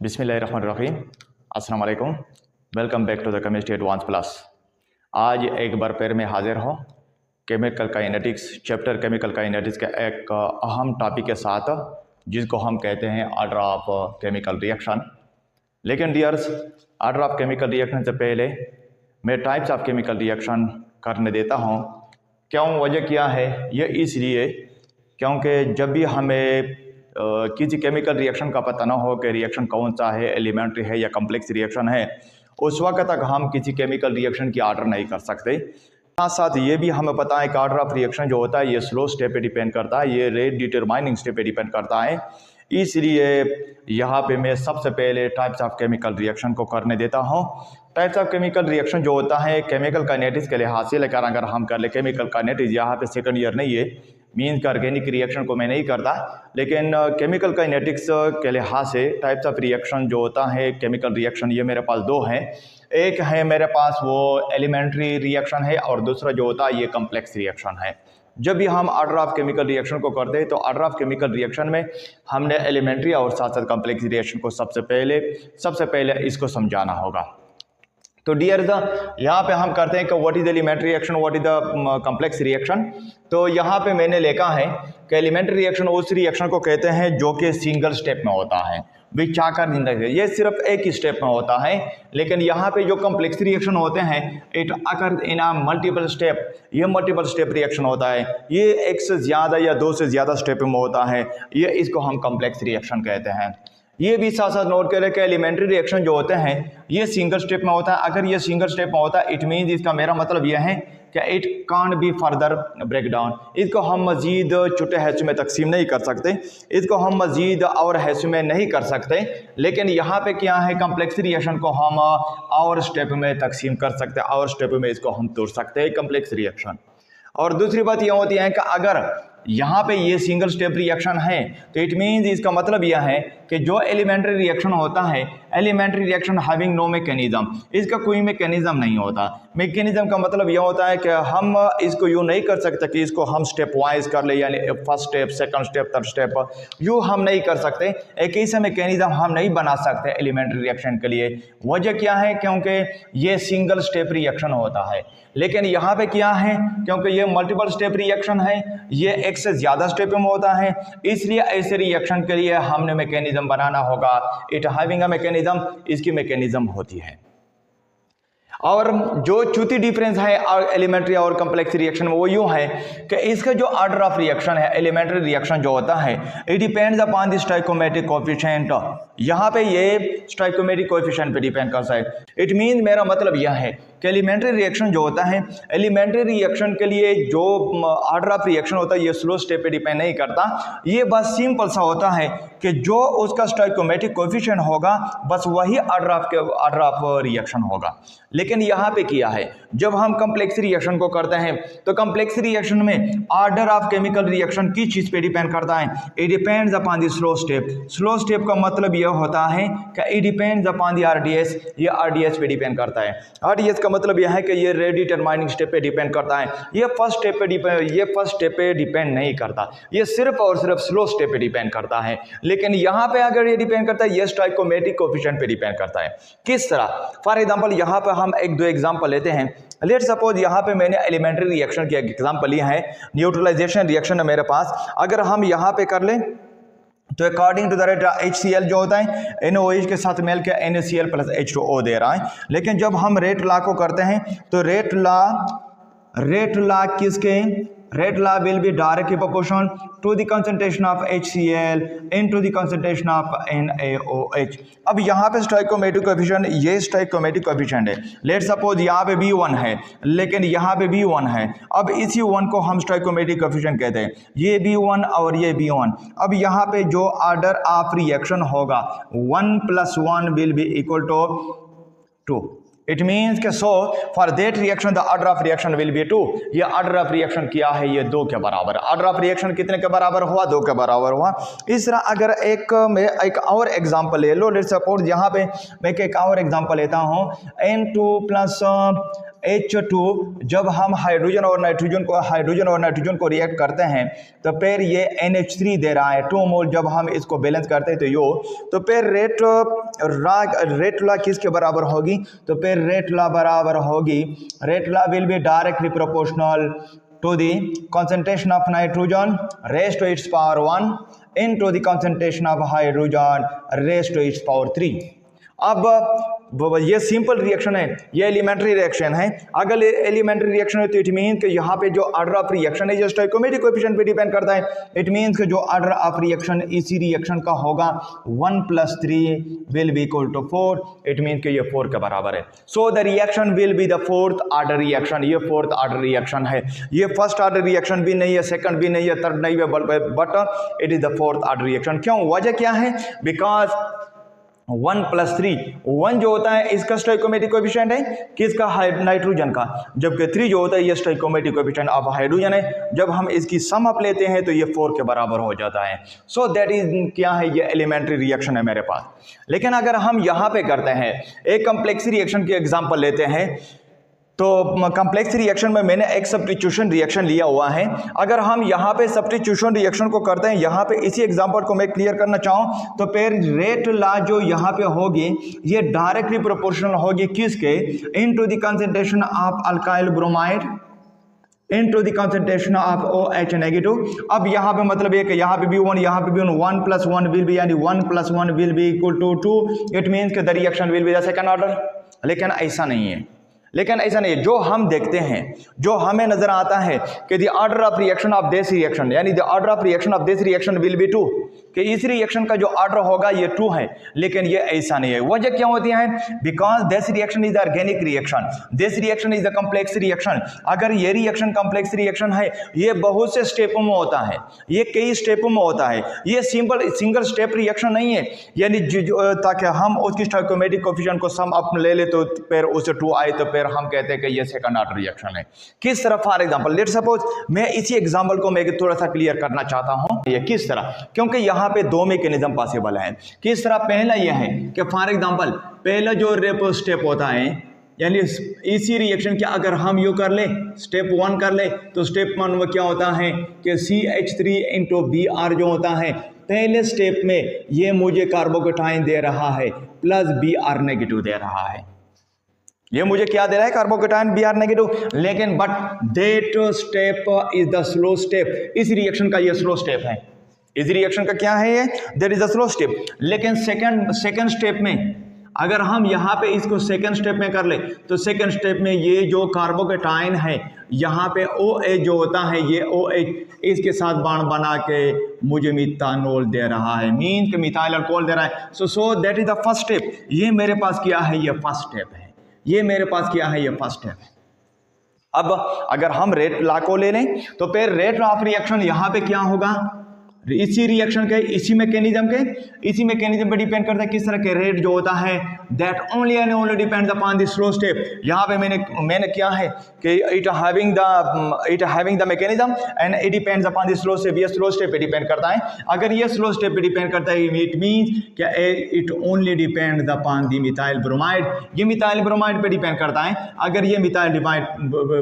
बिस्मिल्लाहिर्रहमानिर्रहीम। अस्सलाम वालेकुम। Welcome back to the chemistry advance plus. आज एक बार फिर मैं हाजिर हूँ chemical kinetics chapter chemical kinetics के एक अहम टॉपिक के साथ, जिसको हम कहते हैं ऑर्डर ऑफ केमिकल रिएक्शन। लेकिन dears, order of chemical reaction से पहले मैं टाइप्स ऑफ केमिकल रिएक्शन करने देता हूँ। क्यों, वजह क्या है? ये इसलिए क्योंकि जब भी हमें किसी केमिकल रिएक्शन का पता ना हो कि रिएक्शन कौन सा है, एलिमेंट्री है या कम्प्लेक्स रिएक्शन है, उस वक्त तक हम किसी केमिकल रिएक्शन की ऑर्डर नहीं कर सकते। साथ साथ ये भी हमें पता है कि ऑर्डर ऑफ रिएक्शन जो होता है ये स्लो स्टेप पे डिपेंड करता है, ये रेट डिटरमाइनिंग स्टेप पे डिपेंड करता है। इसलिए यहाँ पे मैं सबसे पहले टाइप्स ऑफ केमिकल रिएक्शन को करने देता हूँ। टाइप्स ऑफ केमिकल रिएक्शन जो होता है केमिकल काइनेटिक्स के लिहाज से, लेकर अगर हम कर ले केमिकल काइनेटिक्स, यहाँ पे सेकंड ईयर नहीं है, मीन्स ऑर्गेनिक रिएक्शन को मैं नहीं करता, लेकिन केमिकल काइनेटिक्स के लिहाज से टाइप्स ऑफ रिएक्शन जो होता है केमिकल रिएक्शन, ये मेरे पास दो हैं। एक है मेरे पास वो एलिमेंट्री रिएक्शन है और दूसरा जो होता है ये कम्प्लेक्स रिएक्शन है। जब भी हम ऑर्डर ऑफ केमिकल रिएक्शन को करते हैं तो ऑर्डर ऑफ केमिकल रिएक्शन में हमने एलिमेंट्री और साथ साथ कम्प्लेक्स रिएक्शन को सबसे पहले इसको समझाना होगा। तो डियर यहाँ पे हम करते हैं कि what is elementary reaction, what is the complex reaction. तो यहाँ पे मैंने लिखा है कि एलिमेंट्री रिएक्शन उस रिएक्शन को कहते हैं जो कि सिंगल स्टेप में होता है, विच आकर जिंदगी ये सिर्फ एक ही स्टेप में होता है। लेकिन यहाँ पे जो कम्प्लेक्स रिएक्शन होते हैं it occur in a multiple step, ये मल्टीपल स्टेप रिएक्शन होता है, ये एक से ज़्यादा या दो से ज़्यादा स्टेप में होता है, ये इसको हम कम्प्लेक्स रिएक्शन कहते हैं। ये भी साथ साथ नोट करें कि एलिमेंट्री रिएक्शन जो होते हैं ये सिंगल स्टेप में होता है। अगर ये सिंगल स्टेप में होता है इट मीन्स, इसका मेरा मतलब यह है कि it can't be further break down, इसको हम मजीद छोटे हिस्सों में तकसीम नहीं कर सकते, इसको हम मजीद और हिस्सों में नहीं कर सकते। लेकिन यहाँ पे क्या है, कम्प्लेक्स रिएक्शन को हम और स्टेप में तकसीम कर सकते हैं, और स्टेप में इसको हम तोड़ सकते हैं कम्प्लेक्स रिएक्शन। और दूसरी बात यह होती है कि अगर यहाँ पे ये सिंगल स्टेप रिएक्शन है तो इट मीन्स, इसका मतलब यह है कि जो एलिमेंट्री रिएक्शन होता है, elementary reaction having no mechanism, इसका कोई मैकेनिज्म नहीं होता। मैकेनिज्म का मतलब यह होता है कि हम इसको यूँ नहीं कर सकते कि इसको हम स्टेप वाइज कर ले, यानी first step, second step, third step, यूँ हम नहीं कर सकते। एक ऐसा मैकेनिज्म हम नहीं बना सकते एलिमेंट्री रिएक्शन के लिए। वजह क्या है? क्योंकि ये सिंगल स्टेप रिएक्शन होता है। लेकिन यहाँ पे क्या है, क्योंकि ये मल्टीपल स्टेप रिएक्शन है, ये एक से ज़्यादा स्टेप में होता है, इसलिए ऐसे रिएक्शन के लिए हमने मैकेनिज्म बनाना होगा। इट हैविंग अ मैकेनिज्म, इसकी मैकेनिज्म होती है। और जो चौथी डिफरेंस है एलिमेंट्री और कम्प्लेक्स रिएक्शन में वो यूँ है कि इसका जो ऑर्डर ऑफ रिएक्शन है, एलिमेंट्री रिएक्शन जो होता है it depends upon the stoichiometric coefficient. यहाँ पे ये स्टोइकोमेट्रिक कोएफिशिएंट पे डिपेंड करता है। इट मीन, मेरा मतलब यह है कि एलिमेंट्री रिएक्शन जो होता है, एलिमेंट्री रिएक्शन के लिए जो ऑर्डर ऑफ रिएक्शन होता है ये स्लो स्टेप पे डिपेंड नहीं करता, ये बस सिंपल सा होता है कि जो उसका स्टोइकोमेट्रिक कोएफिशिएंट होगा बस वही ऑर्डर ऑफ रिएक्शन होगा। लेकिन यहाँ पे क्या है, जब हम कम्प्लेक्स रिएक्शन को करते हैं तो कम्प्लेक्स रिएक्शन में ऑर्डर ऑफ केमिकल रिएक्शन किस चीज़ पे डिपेंड करता है? It depends upon the slow step. Slow step का मतलब यह होता है कि it depends upon the RDS, ये आरडीएस पे डिपेंड करता है। आरडीएस का मतलब यह है कि ये रेट डिटरमाइनिंग स्टेप पे डिपेंड करता है, ये फर्स्ट स्टेप पे डिपेंड नहीं करता, ये सिर्फ और सिर्फ स्लो स्टेप पे डिपेंड करता है। लेकिन यहाँ पे अगर ये डिपेंड करता है, ये स्टोइकोमेट्रिक कोएफिशिएंट पे डिपेंड करता है। किस तरह? फॉर एग्जांपल यहाँ पे हम एक दो एग्जांपल लेते हैं। लेट सपोज यहाँ पे मैंने एलिमेंट्री रिएक्शन की एग्जांपल लिया है, न्यूट्रलाइजेशन रिएक्शन है मेरे पास। अगर हम यहाँ पे कर लें तो according to the rate HCl जो होता है NOH के साथ मिल के NaCl प्लस H2O दे रहा है। लेकिन जब हम रेट लॉ को करते हैं तो रेट लॉ किसके? Rate law will be directly proportional to the concentration of HCl into the concentration of NaOH। अब यहाँ पे स्टोइकोमेट्रिक कोएफिशिएंट, ये स्टोइकोमेट्रिक कोएफिशिएंट है। लेट सपोज यहाँ पे B1 है, लेकिन यहाँ पे B1 है। अब इसी 1 को हम स्टोइकोमेट्रिक कोएफिशिएंट कहते हैं, ये B1 और ये B1। अब यहाँ पे जो ऑर्डर ऑफ रिएक्शन होगा 1 + 1 will be equal to 2। It means के so for that reaction the order of reaction will be 2। ये ऑर्डर ऑफ रिएक्शन क्या है? ये 2 के बराबर। ऑर्डर ऑफ रिएक्शन कितने के बराबर हुआ? 2 के बराबर हुआ। इस तरह अगर मैं एक और एग्जांपल ले लो, लेट्स सपोज यहाँ पे मैं एक और एग्जांपल लेता हूँ, N2 + H2 जब हम हाइड्रोजन और नाइट्रोजन को रिएक्ट करते हैं तो फिर ये NH3 दे रहा है 2 मोल। जब हम इसको बैलेंस करते हैं तो फिर रेट लॉ किसके बराबर होगी? तो फिर रेट लॉ बराबर होगी, rate law will be directly proportional to the concentration of nitrogen raised to its power 1 into the concentration of hydrogen raised to its power 3। अब ये सिंपल रिएक्शन है, ये एलिमेंट्री रिएक्शन है। अगर एलिमेंट्री रिएक्शन है तो इट मीन कि यहाँ पे जो ऑर्डर ऑफ रिएक्शन है ये स्टोइकोमेट्रिक कोएफिशिएंट पे डिपेंड करता है। इट मीन्स कि जो ऑर्डर ऑफ रिएक्शन इसी रिएक्शन का होगा 1 + 3 will be equal to 4। It means कि ये 4 के बराबर है। So the reaction will be the 4th order reaction. ये 4th ऑर्डर रिएक्शन है, ये फर्स्ट ऑर्डर रिएक्शन भी नहीं है, सेकंड भी नहीं है, थर्ड नहीं है, but it is the 4th order reaction. क्यों? वजह क्या है? बिकॉज 1 + 3, 1 जो होता है इसका स्टोइकोमेट्रिक कोएफिशिएंट है किसका? नाइट्रोजन का, जबकि 3 जो होता है ये स्टोइकोमेट्रिक कोएफिशिएंट ऑफ हाइड्रोजन है। जब हम इसकी सम अप लेते हैं तो ये 4 के बराबर हो जाता है। सो दैट इज क्या है? ये एलिमेंट्री रिएक्शन है मेरे पास। लेकिन अगर हम यहाँ पे करते हैं एक कम्प्लेक्स रिएक्शन की एग्जाम्पल लेते हैं तो कम्प्लेक्स रिएक्शन में मैंने एक सब्स्टिट्यूशन रिएक्शन लिया हुआ है। अगर हम यहाँ पे सब्स्टिट्यूशन रिएक्शन को करते हैं, यहाँ पे इसी एग्जांपल को मैं क्लियर करना चाहूँ तो फिर रेट लॉ जो यहाँ पे होगी ये डायरेक्टली प्रोपोर्शनल होगी किसके? Into the concentration of alkyl bromide into the concentration of OH negative. अब यहाँ पे मतलब ये कि यहाँ पे भी 1, यहाँ पे भी 1 + 1 विल बी, यानी 1 + 1 will be equal to 2। It means कि the reaction will be the second order. लेकिन ऐसा नहीं है, जो हम देखते हैं, जो हमें नजर आता है कि the order of reaction of this reaction, यानी the order of reaction of this reaction will be 2, कि इस रिएक्शन का जो ऑर्डर होगा ये 2 है। लेकिन ये ऐसा नहीं है। वजह क्या होती है? Because this reaction is organic reaction, this reaction is the complex reaction. अगर ये रिएक्शन कम्प्लेक्स रिएक्शन है, ये बहुत से स्टेपों में होता है, ये कई स्टेपों में होता है, ये सिंगल स्टेप रिएक्शन नहीं है। यानी ताकि हम उसकी स्टोइकोमेट्रिक कोएफिशिएंट को सम अप ले ले तो फिर उसे 2 आए तो फिर हम कहते हैं कि ये सेकंड ऑर्डर रिएक्शन है। किस तरह? फॉर एग्जांपल लेट सपोज मैं इसी एग्जांपल को मैं थोड़ा सा क्लियर करना चाहता हूं। ये किस तरह? क्योंकि यहां पे 2 मैकेनिज्म पॉसिबल है। किस तरह? पहला यह है कि फॉर एग्जांपल पहला जो रेपो स्टेप होता है, यानी इसी रिएक्शन के अगर हम यू कर ले, स्टेप 1 कर ले तो स्टेप 1 में क्या होता है कि CH3 × Br जो होता है, पहले स्टेप में ये मुझे कार्बोकेटाइन दे रहा है प्लस Br नेगेटिव दे रहा है। ये मुझे क्या दे रहा है? कार्बोकेटाइन Br नेगेटिव। लेकिन but that step is the slow step. इस रिएक्शन का ये स्लो स्टेप है। इस रिएक्शन का क्या है? ये that is the slow step. लेकिन सेकंड स्टेप में अगर हम यहाँ पे इसको सेकंड स्टेप में कर ले तो सेकंड स्टेप में ये जो कार्बोकेटाइन है यहाँ पे OH जो होता है, ये OH इसके साथ बॉन्ड बना के मुझे मिथानॉल दे रहा है, मीन के मिथाइल अल्कोहल दे रहा है। So that is the first step. ये मेरे पास क्या है? ये फर्स्ट स्टेप है। ये मेरे पास क्या है? ये फर्स्ट स्टेप है। अब अगर हम रेट लॉ को ले लें तो फिर रेट लॉ ऑफ रिएक्शन यहाँ पे क्या होगा? इसी रिएक्शन के इसी मैकेनिज्म पे डिपेंड करता है। किस तरह के? रेट जो होता है that only and only depends upon the slow step. यहाँ पे मैंने क्या है कि it having the mechanism and it depends upon the slow step. ये स्लो स्टेप पे डिपेंड करता है। अगर ये स्लो स्टेप पे डिपेंड करता है इट मीन्स कि it only depends upon the methyl bromide. ये मिथाइल ब्रोमाइड पे डिपेंड करता है। अगर ये मिथाइल ब्रोमाइड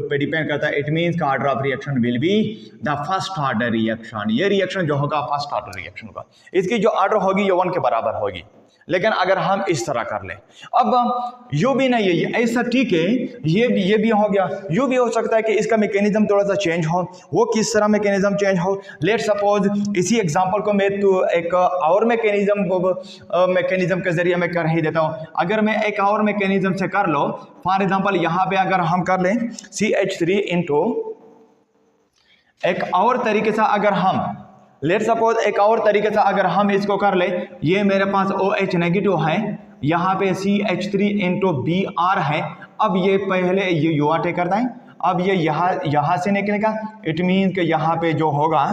पे डिपेंड करता है इट मीन्स का order of reaction will be the first order reaction. ये रिएक्शन जो होगा फर्स्ट ऑर्डर रिएक्शन का, इसकी जो ऑर्डर होगी ये 1 के बराबर होगी। लेकिन अगर हम इस तरह कर लें, अब यू भी नहीं है, ये ऐसा ठीक है, ये भी हो गया। यू भी हो सकता है कि इसका मैकेनिज्म थोड़ा सा चेंज हो। वो किस तरह मैकेनिज्म चेंज हो? लेट सपोज इसी एग्जांपल को मैं तो एक और मैकेनिज्म के जरिए मैं कर ही देता हूँ। अगर मैं एक और मैकेनिज्म से कर लो, फॉर एग्जांपल यहाँ पे अगर हम कर लें CH3 × एक और तरीके से अगर हम लेट सपोज एक और तरीके से अगर हम इसको कर ले, ये मेरे पास OH नेगेटिव है, यहाँ पे CH3 × Br है। अब ये पहले ये UR करता है, अब ये यहाँ से निकलेगा। इट मीन्स कि यहाँ पे जो होगा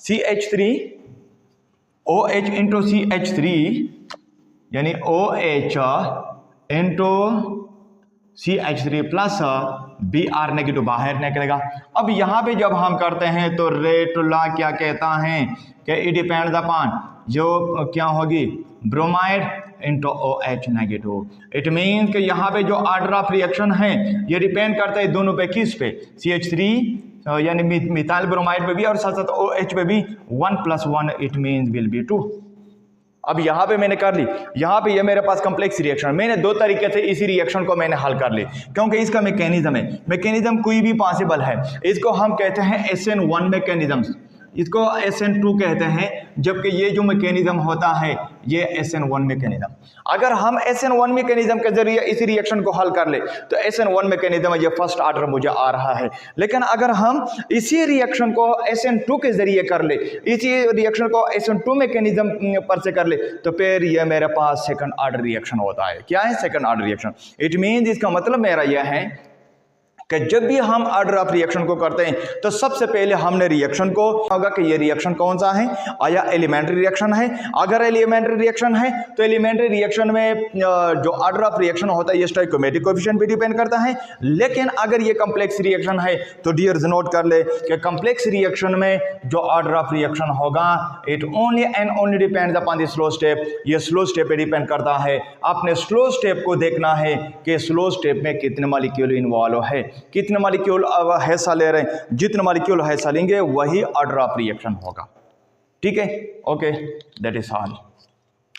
CH3 OH × CH3 यानी OH × CH3 plus Br negative बाहर निकलेगा। अब यहाँ पे जब हम करते हैं तो रेट लॉ क्या कहता है कि इट डिपेंड्स अपॉन जो क्या होगी bromide into OH negative. It means कि यहाँ पे जो ऑर्डर ऑफ रिएक्शन है ये डिपेंड करता है दोनों पे, किस पे, CH3 यानी मिथाइल ब्रोमाइड पे भी और साथ साथ OH पे भी। 1 + 1 इट मीन्स विल बी 2। अब यहाँ पे मैंने कर ली, यहाँ पे ये मेरे पास कम्प्लेक्स रिएक्शन, मैंने दो तरीके से इसी रिएक्शन को मैंने हल कर ली क्योंकि इसका मैकेनिज्म है, मैकेनिज्म कोई भी पॉसिबल है। इसको हम कहते हैं SN1 मैकेनिज्म, इसको SN2 कहते हैं, जबकि ये जो मैकेनिज्म होता है ये SN1 मैकेनिज्म। अगर हम SN1 मैकेनिज्म के जरिए इसी रिएक्शन को हल कर ले तो SN1 मैकेनिज्म ये फर्स्ट ऑर्डर मुझे आ रहा है। लेकिन अगर हम इसी रिएक्शन को SN2 के जरिए कर ले, इसी रिएक्शन को SN2 मैकेनिज्म पर से कर ले तो फिर ये मेरे पास सेकंड ऑर्डर रिएक्शन होता है। क्या है second order reaction? It means इसका मतलब मेरा यह है कि जब भी हम ऑर्डर ऑफ रिएक्शन को करते हैं तो सबसे पहले हमने रिएक्शन को होगा कि ये रिएक्शन कौन सा है, आया एलिमेंट्री रिएक्शन है। अगर एलिमेंट्री रिएक्शन है तो एलिमेंट्री रिएक्शन में जो ऑर्डर ऑफ रिएक्शन होता है ये स्टोइकोमेट्रिक कोएफिशिएंट पे डिपेंड करता है। लेकिन अगर ये कम्प्लेक्स रिएक्शन है तो डियर्स नोट कर ले कि कम्प्लेक्स रिएक्शन में जो ऑर्डर ऑफ रिएक्शन होगा it only and only depends upon the slow step. ये स्लो स्टेप पे डिपेंड करता है। आपने स्लो स्टेप को देखना है कि स्लो स्टेप में कितने मॉलिक्यूल इन्वॉल्व है, कितने मॉलिक्यूल हिस्सा ले रहे हैं, जितने मॉलिक्यूल हिस्सा लेंगे वही ऑर्डर ऑफ रिएक्शन होगा। ठीक है, ओके, दैट इज ऑल।